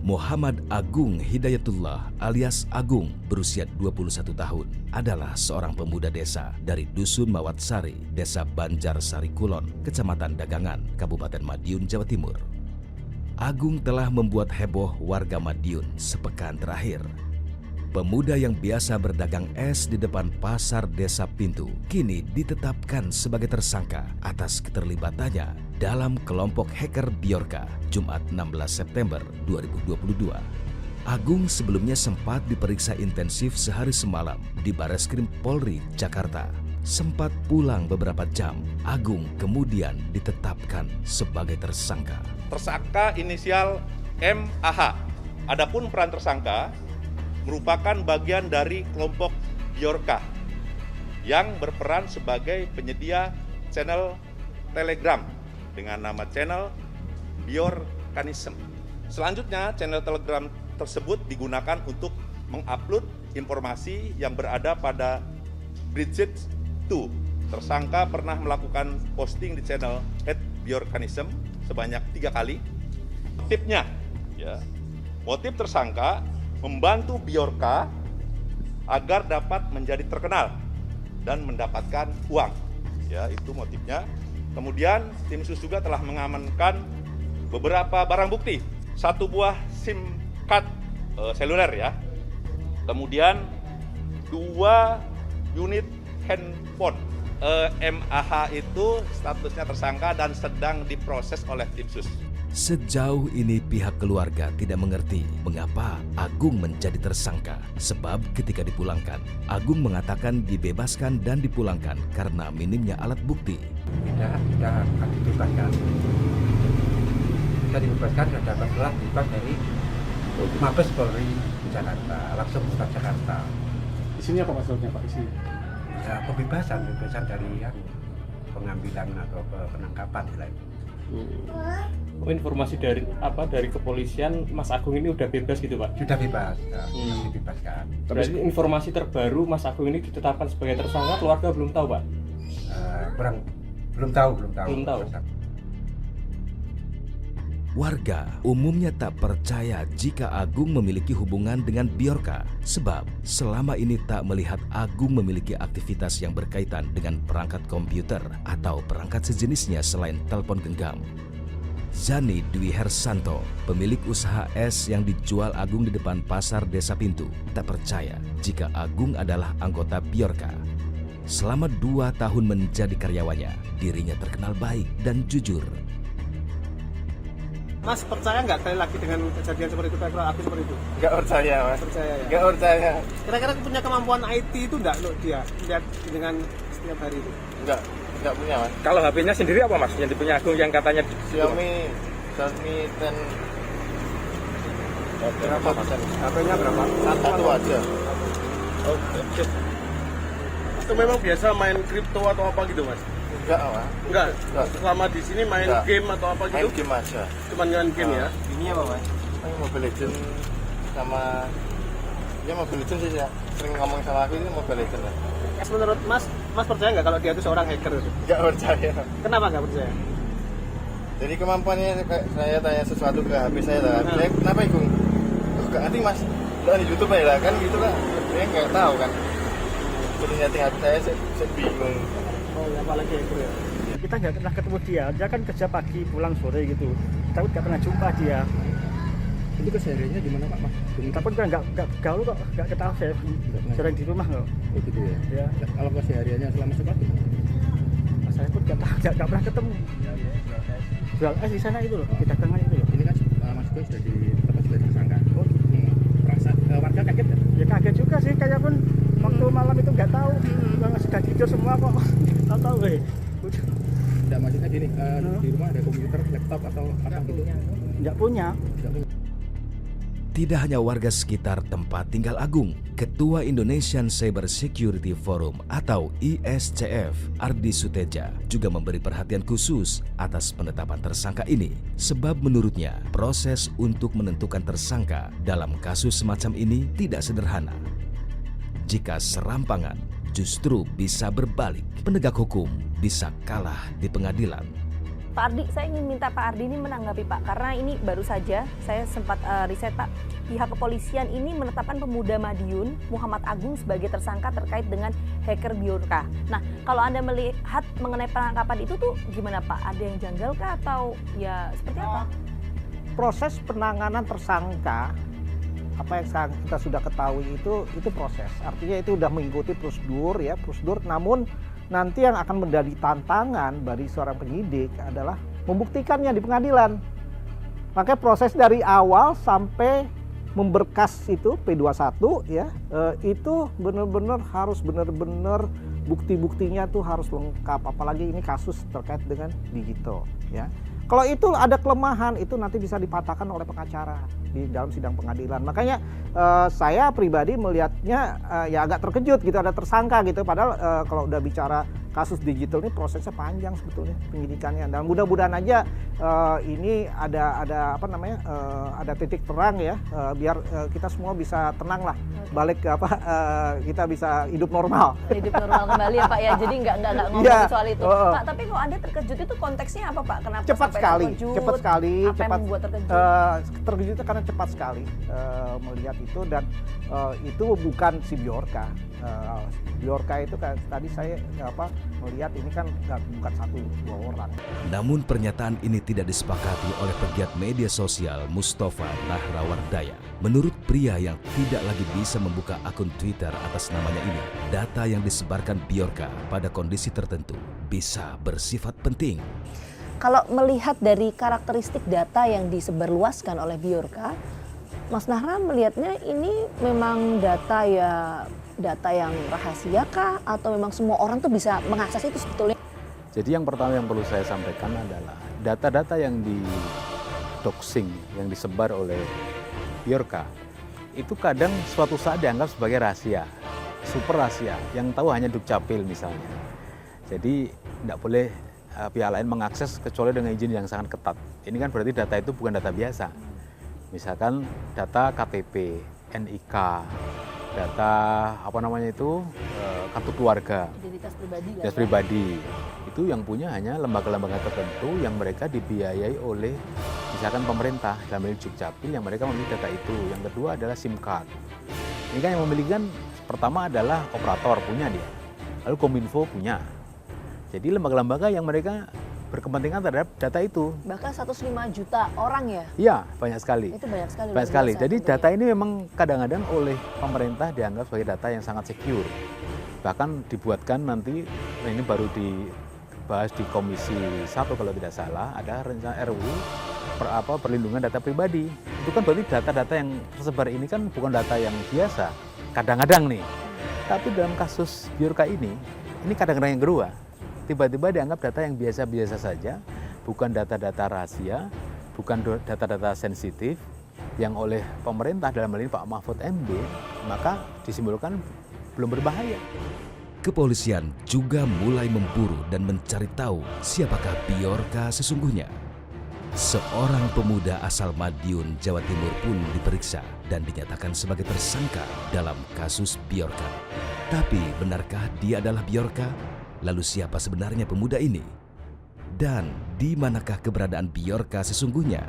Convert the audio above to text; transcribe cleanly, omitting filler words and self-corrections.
Muhammad Agung Hidayatullah alias Agung berusia 21 tahun adalah seorang pemuda desa dari Dusun Mawatsari, Desa Banjarsari Kulon, Kecamatan Dagangan, Kabupaten Madiun, Jawa Timur. Agung telah membuat heboh warga Madiun sepekan terakhir. Pemuda yang biasa berdagang es di depan pasar Desa Pintu kini ditetapkan sebagai tersangka atas keterlibatannya dalam kelompok hacker Bjorka Jumat 16 September 2022. Agung sebelumnya sempat diperiksa intensif sehari semalam di Bareskrim Polri, Jakarta. Sempat pulang beberapa jam, Agung kemudian ditetapkan sebagai tersangka. Tersangka inisial MAH. Adapun peran tersangka merupakan bagian dari kelompok Bjorka yang berperan sebagai penyedia channel Telegram dengan nama channel Bjorkanism. Selanjutnya, channel Telegram tersebut digunakan untuk mengupload informasi yang berada pada Bridget 2. Tersangka pernah melakukan posting di channel @Bjorkanism sebanyak 3 kali. Motif tersangka membantu Bjorka agar dapat menjadi terkenal dan mendapatkan uang. Itu motifnya. Kemudian tim sus juga telah mengamankan beberapa barang bukti. 1 buah SIM card seluler Kemudian 2 unit handphone. MAH itu statusnya tersangka dan sedang diproses oleh tim sus. Sejauh ini pihak keluarga tidak mengerti mengapa Agung menjadi tersangka. Sebab ketika dipulangkan, Agung mengatakan dibebaskan dan dipulangkan karena minimnya alat bukti. Tidak akan dibebaskan. Kita dibebaskan dan dapat surat bebas dari Mabes Polri Jakarta, langsung ke Jakarta. Isinya apa maksudnya Pak? Isi? Ya, kebebasan dari pengambilan atau penangkapan selain. Informasi dari kepolisian, Mas Agung ini udah bebas gitu Pak? Sudah bebas, dibebaskan. Berarti informasi terbaru Mas Agung ini ditetapkan sebagai tersangka, keluarga belum tahu Pak? Belum tahu. Warga umumnya tak percaya jika Agung memiliki hubungan dengan Bjorka, sebab selama ini tak melihat Agung memiliki aktivitas yang berkaitan dengan perangkat komputer atau perangkat sejenisnya selain telepon genggam. Zani Dwi Hersanto, pemilik usaha es yang dijual Agung di depan pasar Desa Pintu, tak percaya jika Agung adalah anggota Bjorka. Selama 2 tahun menjadi karyawannya, dirinya terkenal baik dan jujur. Mas percaya nggak kali lagi dengan kejadian seperti itu, aku seperti itu? Nggak percaya Mas. Percaya ya? Nggak percaya. Kira-kira punya kemampuan IT itu nggak dia lihat dengan setiap hari itu? Nggak punya Mas. Kalau HP-nya sendiri apa Mas? Yang dipunya Agung yang katanya Xiaomi 10. Berapa Mas? HP-nya berapa? Satu aja. Oke. Itu memang biasa main kripto atau apa gitu Mas? Enggak. Selama di sini main game atau apa gitu? Main game aja. Cuman main game ya? Ini apa Mas? Mobile Legends sama Mobile Legends sih ya. Sering ngomong sama aku itu Mobile Legends lah. Menurut Mas percaya nggak kalau dia itu seorang hacker itu? Nggak percaya. Kenapa nggak percaya? Jadi kemampuannya saya tanya sesuatu ke HP saya lah. Saya kenapa Igung? Nggak ngerti Mas. Lo di YouTube aja lah kan gitu lah. Saya nggak tahu kan. Jadi nyeting HP saya bingung. Oh ya, apalagi itu ya. Kita nggak pernah ketemu dia kan kerja pagi pulang sore gitu. Kita nggak pernah jumpa dia. Itu kesehariannya di mana Pak? Kita pun nggak gaul kok, nggak ketahui saya. Sering di rumah kok. Oh gitu ya. Ya. Kalau kesehariannya selama sekolah? Saya pun nggak pernah ketemu. Jual es di sana itu loh, di dagangan itu loh. Ini kan Mas Agung sudah ditetapkan sebagai tersangka. Warga kaget nggak? Ya kaget juga sih, kayak pun waktu malam itu nggak tahu, sudah tidur semua kok. Tahu Tidak, maksudnya gini, di rumah ada komputer, laptop atau apa gitu? Nggak punya. Tidak hanya warga sekitar tempat tinggal Agung, Ketua Indonesian Cyber Security Forum atau ISCF, Ardi Suteja, juga memberi perhatian khusus atas penetapan tersangka ini. Sebab menurutnya, proses untuk menentukan tersangka dalam kasus semacam ini tidak sederhana. Jika serampangan, justru bisa berbalik. Penegak hukum bisa kalah di pengadilan. Pak Ardi, saya ingin minta Pak Ardi ini menanggapi Pak, karena ini baru saja saya sempat riset Pak, pihak kepolisian ini menetapkan pemuda Madiun Muhammad Agung sebagai tersangka terkait dengan hacker Bjorka. Nah, kalau Anda melihat mengenai penangkapan itu tuh gimana Pak? Ada yang janggal kah atau ya seperti apa? Proses penanganan tersangka, apa yang kita sudah ketahui itu proses. Artinya itu sudah mengikuti prosedur, namun nanti yang akan menjadi tantangan bagi seorang penyidik adalah membuktikannya di pengadilan. Makanya proses dari awal sampai memberkas itu P21 itu benar-benar harus bukti-buktinya tuh harus lengkap, apalagi ini kasus terkait dengan digital ya. Kalau itu ada kelemahan itu nanti bisa dipatahkan oleh pengacara di dalam sidang pengadilan. Makanya saya pribadi melihatnya ya agak terkejut gitu, ada tersangka gitu. Padahal kalau udah bicara kasus digital ini prosesnya panjang sebetulnya penyidikannya. Dan mudah-mudahan aja ini ada ada titik terang ya, biar kita semua bisa tenang lah, balik ke kita bisa hidup normal. Hidup normal kembali ya Pak ya. Jadi nggak ngomongin soal itu. Pak, tapi kalau Anda terkejut itu konteksnya apa Pak? Kenapa cepat sekali. Apa yang membuat terkejut? Terkejutnya karena cepat sekali melihat itu, dan itu bukan si Bjorka. Bjorka itu kan tadi saya melihat ini kan bukan 1-2 orang. Namun pernyataan ini tidak disepakati oleh pegiat media sosial Mustafa Nahrawardaya. Menurut pria yang tidak lagi bisa membuka akun Twitter atas namanya ini, data yang disebarkan Bjorka pada kondisi tertentu bisa bersifat penting. Kalau melihat dari karakteristik data yang disebarluaskan oleh Bjorka, Mas Nahra melihatnya ini memang data yang rahasia kah, atau memang semua orang tuh bisa mengakses itu sebetulnya? Jadi yang pertama yang perlu saya sampaikan adalah data-data yang di doxing, yang disebar oleh Bjorka, itu kadang suatu saat dianggap sebagai rahasia, super rahasia, yang tahu hanya Dukcapil misalnya. Jadi tidak boleh pihak lain mengakses kecuali dengan izin yang sangat ketat. Ini kan berarti data itu bukan data biasa. Misalkan data KTP, NIK, data kartu keluarga, identitas pribadi. Itu yang punya hanya lembaga-lembaga tertentu yang mereka dibiayai oleh misalkan pemerintah, dalam hal ini Dukcapil, yang mereka memiliki data itu. Yang kedua adalah SIM card. Ini kan yang memiliki kan pertama adalah operator punya dia, lalu Kominfo punya. Jadi lembaga-lembaga yang mereka berkepentingan terhadap data itu. Bahkan 105 juta orang ya? Iya, banyak sekali. Itu banyak sekali. Banyak sekali. Jadi data ini memang kadang-kadang oleh pemerintah dianggap sebagai data yang sangat secure. Bahkan dibuatkan nanti, ini baru dibahas di Komisi 1 kalau tidak salah, ada rencana RUU perlindungan data pribadi. Itu kan berarti data-data yang tersebar ini kan bukan data yang biasa. Kadang-kadang nih. Tapi dalam kasus Bjorka ini kadang-kadang yang kedua. Tiba-tiba dianggap data yang biasa-biasa saja, bukan data-data rahasia, bukan data-data sensitif yang oleh pemerintah dalam hal ini Pak Mahfud MD, maka disimpulkan belum berbahaya. Kepolisian juga mulai memburu dan mencari tahu siapakah Bjorka sesungguhnya. Seorang pemuda asal Madiun, Jawa Timur pun diperiksa dan dinyatakan sebagai tersangka dalam kasus Bjorka. Tapi benarkah dia adalah Bjorka? Lalu siapa sebenarnya pemuda ini? Dan di manakah keberadaan Bjorka sesungguhnya?